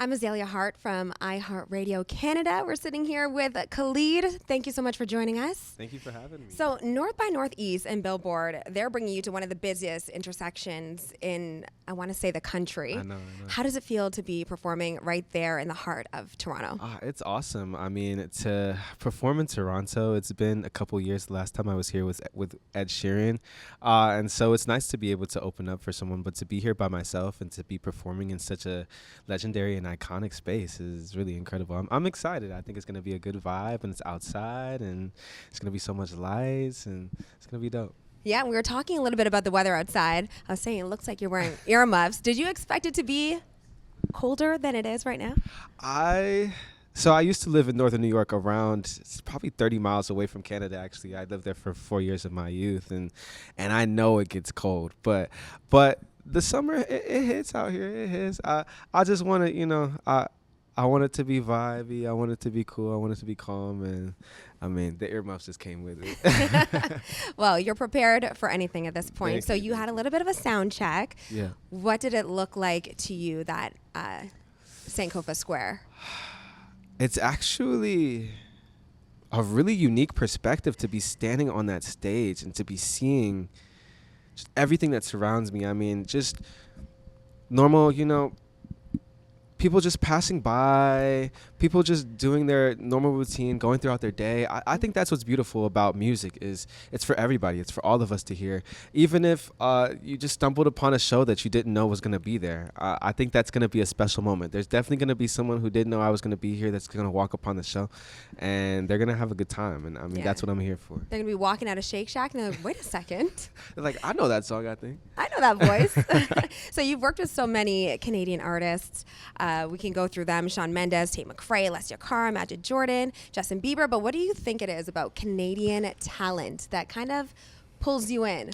I'm Azalea Hart from iHeartRadio Canada. We're sitting here with Khalid. Thank you so much for joining us. Thank you for having me. So North by Northeast and Billboard, they're bringing you to one of the busiest intersections in, I want to say, the country. I know. How does it feel to be performing right there in the heart of Toronto? It's awesome. I mean, to perform in Toronto, it's been a couple years. The last time I was here was with Ed Sheeran. And so it's nice to be able to open up for someone, but to be here by myself and to be performing in such a legendary and iconic space is really incredible. I'm excited. I think it's going to be a good vibe, and it's outside, and it's going to be so much lights, and it's going to be dope. Yeah, we were talking a little bit about the weather outside. I was saying it looks like you're wearing earmuffs. Did you expect it to be colder than it is right now? So I used to live in northern New York, it's probably 30 miles away from Canada, actually. I lived there for 4 years of my youth, and I know it gets cold. But the summer, it hits out here. It hits. I just want to, I want it to be vibey. I want it to be cool. I want it to be calm. And, I mean, the earmuffs just came with it. Well, you're prepared for anything at this point. Thank so you. you had a little bit of a sound check. Yeah. What did it look like to you, that Sankofa Square? It's actually a really unique perspective to be standing on that stage and to be seeing just everything that surrounds me. I mean, just normal, people just passing by, people just doing their normal routine, going throughout their day. I think that's what's beautiful about music is it's for everybody. It's for all of us to hear. Even if you just stumbled upon a show that you didn't know was going to be there, I think that's going to be a special moment. There's definitely going to be someone who didn't know I was going to be here that's going to walk upon the show, and they're going to have a good time. And, I mean, that's what I'm here for. They're going to be walking out of Shake Shack, and they're like, wait a second. They're like, I know that song, I think. I know that voice. So you've worked with so many Canadian artists. We can go through them: Shawn Mendes, Tate, McRae, Alessia, Cara, Magic Jordan, Justin Bieber. But what do you think it is about Canadian talent that kind of pulls you in?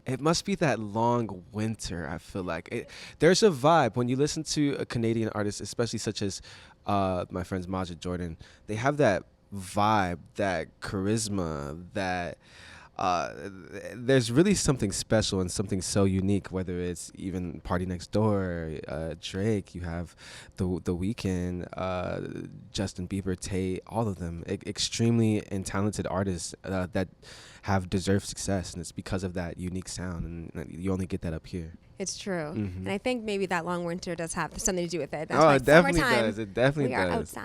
It must be that long winter, I feel like. There's a vibe. When you listen to a Canadian artist, especially such as my friends Magic Jordan, they have that vibe, that charisma, that there's really something special and something so unique, whether it's even Party Next Door, Drake, you have The Weeknd, Justin Bieber, Tate, all of them, extremely and talented artists that have deserved success, and it's because of that unique sound, and you only get that up here. It's true. Mm-hmm. And I think maybe that long winter does have something to do with it. That's Oh, why it definitely summertime, does. It definitely we are does.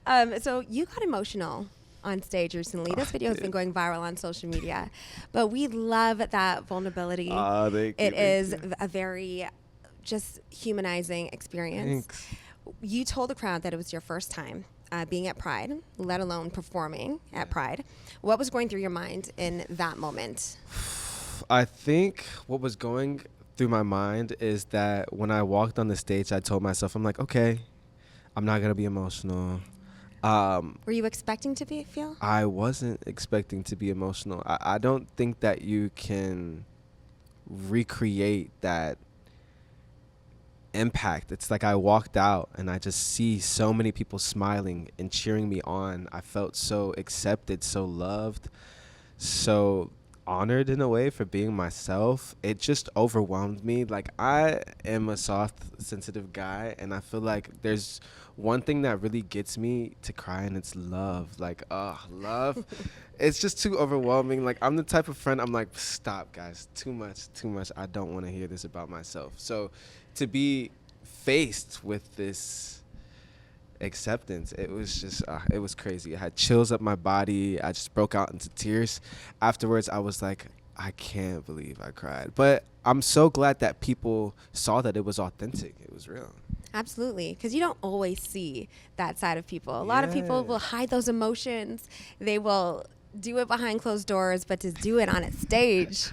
outside. So you got emotional on stage recently. This video has been going viral on social media, but we love that vulnerability. Thank It you. is a very just humanizing experience. Thanks. You told the crowd that it was your first time being at Pride, let alone performing at Pride. What was going through your mind in that moment? I think what was going through my mind is that when I walked on the stage, I told myself, I'm like, okay, I'm not going to be emotional. Were you expecting to feel? I wasn't expecting to be emotional. I don't think that you can recreate that impact. It's like I walked out and I just see so many people smiling and cheering me on. I felt so accepted, so loved, so honored in a way for being myself. It just overwhelmed me. Like, I am a soft, sensitive guy, and I feel like there's one thing that really gets me to cry, and it's love. Like, love. It's just too overwhelming. Like, I'm the type of friend, I'm like, stop, guys. Too much. I don't want to hear this about myself. So to be faced with this acceptance, it was just it was crazy. I had chills up my body. I just broke out into tears. Afterwards, I was like, I can't believe I cried. But I'm so glad that people saw that it was authentic. It was real. Absolutely, because you don't always see that side of people. A lot of people will hide those emotions. They will do it behind closed doors, but to do it on a stage.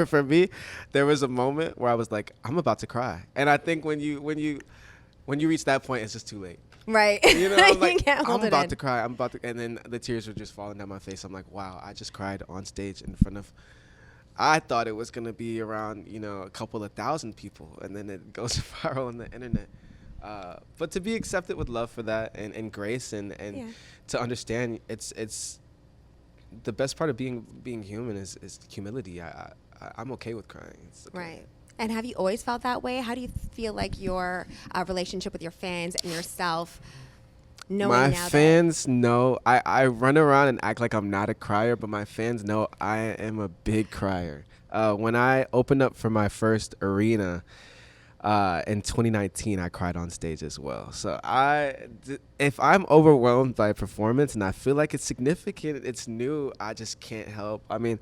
For me, there was a moment where I was like, I'm about to cry. And I think when you reach that point, it's just too late. Right. You know, I'm like, can't hold I'm it about in. to cry. And then the tears were just falling down my face. I'm like, wow, I just cried on stage in front of, I thought it was going to be around, a couple of thousand people. And then it goes viral on the internet. But to be accepted with love for that and grace and to understand it's the best part of being human is humility. I'm okay with crying. It's okay. Right. And have you always felt that way? How do you feel like your relationship with your fans and yourself, knowing My now fans know I run around and act like I'm not a crier, but my fans know I am a big crier. When I opened up for my first arena in 2019, I cried on stage as well. So if I'm overwhelmed by a performance and I feel like it's significant, it's new, I just can't help. I mean,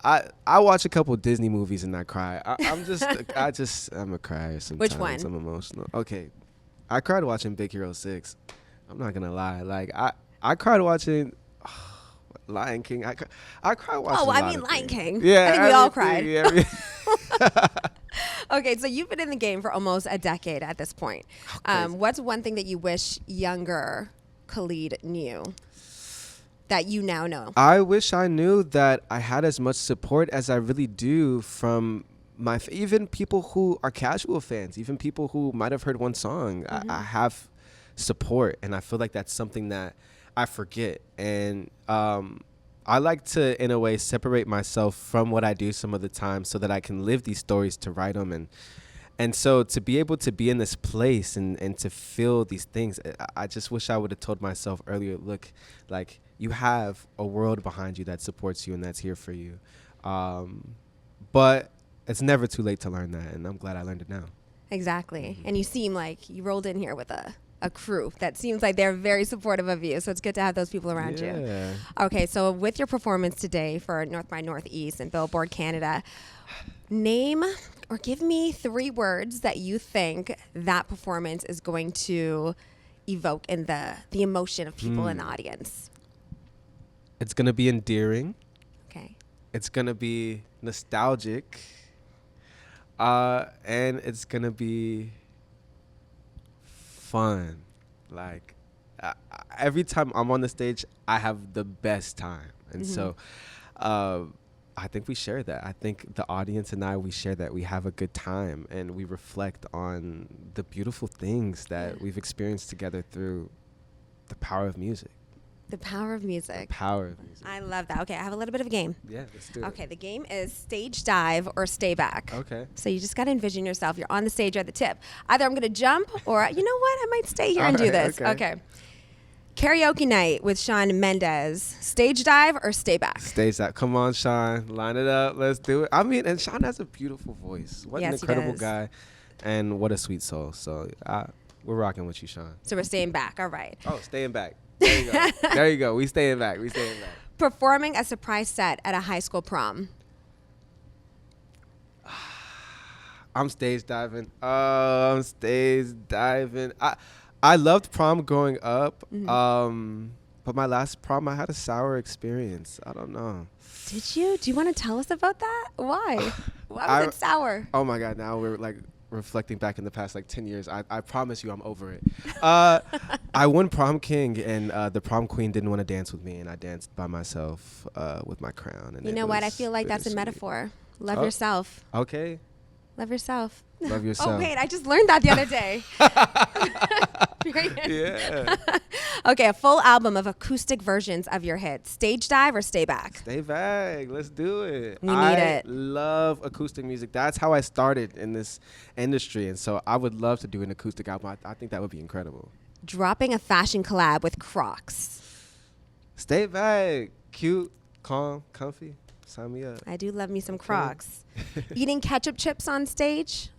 I watch a couple Disney movies and I cry. I'm a crier sometimes. Which one? I'm emotional. Okay, I cried watching Big Hero 6. I'm not gonna lie. Like I cried watching Lion King. I cried watching. Oh, I mean Lion King. Yeah, I think we all cried. Yeah. Okay, so you've been in the game for almost a decade at this point. What's one thing that you wish younger Khalid knew that you now know? I wish I knew that I had as much support as I really do from even people who are casual fans, even people who might have heard one song. Mm-hmm. I have support, and I feel like that's something that I forget. And I like to, in a way, separate myself from what I do some of the time so that I can live these stories to write them. And so to be able to be in this place and to feel these things, I just wish I would have told myself earlier, look, like, you have a world behind you that supports you and that's here for you. But it's never too late to learn that, and I'm glad I learned it now. Exactly. And you seem like you rolled in here with a crew that seems like they're very supportive of you. So it's good to have those people around you. Okay, so with your performance today for North by Northeast and Billboard Canada, name or give me 3 words that you think that performance is going to evoke in the emotion of people in the audience. It's going to be endearing. Okay. It's going to be nostalgic. And it's going to be fun. Like every time I'm on the stage, I have the best time. And so I think we share that. I think the audience and we share that. We have a good time and we reflect on the beautiful things that we've experienced together through the power of music. The power of music. The power of music. I love that. Okay, I have a little bit of a game. Yeah, let's do it. Okay, the game is stage dive or stay back. Okay. So you just got to envision yourself. You're on the stage or at the tip. Either I'm going to jump or, you know what, I might stay here and do this. Okay. Karaoke night with Shawn Mendes. Stage dive or stay back? Stage dive. Come on, Shawn. Line it up. Let's do it. I mean, and Shawn has a beautiful voice. What an incredible guy. And what a sweet soul. So we're rocking with you, Shawn. So we're staying back. All right. Oh, staying back. There you go. There you go. We staying back. Performing a surprise set at a high school prom. I'm stage diving. I'm stage diving. I loved prom growing up. But my last prom, I had a sour experience. I don't know. Did you? Do you want to tell us about that? Why? Why was it sour? Oh my God. Now we're like reflecting back in the past like 10 years. I promise you I'm over it. I won prom king and the prom queen didn't want to dance with me, and I danced by myself with my crown. And you know what? I feel like that's a metaphor. Love yourself. Okay. Love yourself. Love yourself. Oh, wait. I just learned that the other day. Yeah. Okay. A full album of acoustic versions of your hits. Stage dive or stay back? Stay back. Let's do it. We need it. I love acoustic music. That's how I started in this industry. And so I would love to do an acoustic album. I think that would be incredible. Dropping a fashion collab with Crocs. Stay back. Cute, calm, comfy. Sign me up. I do love me some Crocs. Eating ketchup chips on stage?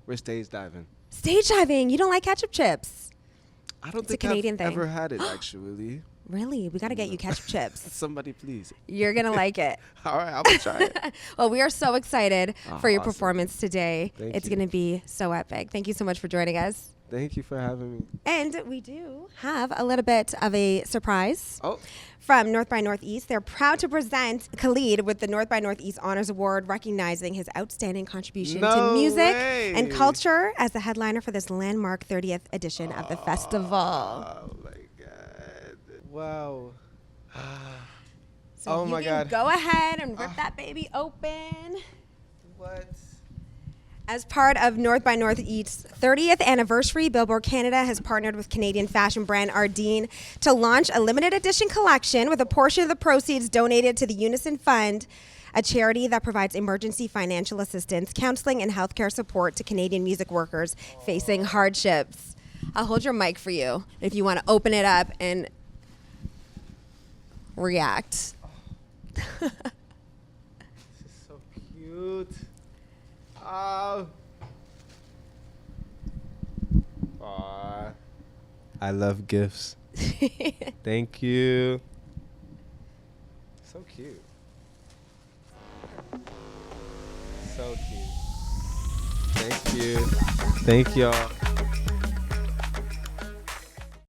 We're stage diving. Stage diving. You don't like ketchup chips? I don't It's a think Canadian I've thing. ever had it, actually. Really? We got to get you ketchup chips. Somebody, please. You're going to like it. All right, I'm going to try it. Well, we are so excited for your Awesome. performance today. It's going to be so epic. Thank you so much for joining us. Thank you for having me. And we do have a little bit of a surprise Oh. from North by Northeast. They're proud to present Khalid with the North by Northeast Honors Award, recognizing his outstanding contribution to music and culture as the headliner for this landmark 30th edition of the festival. Oh, my God. Wow. So Oh, you my can God. go ahead and rip that baby open. What? As part of North by Northeast's 30th anniversary, Billboard Canada has partnered with Canadian fashion brand Ardeen to launch a limited edition collection with a portion of the proceeds donated to the Unison Fund a charity that provides emergency financial assistance, counseling, and healthcare support to Canadian music workers facing hardships. I'll hold your mic for you if you want to open it up and react. This is so cute. Oh. Aw. I love gifts. Thank you. So cute. So cute. Thank you. Thank y'all.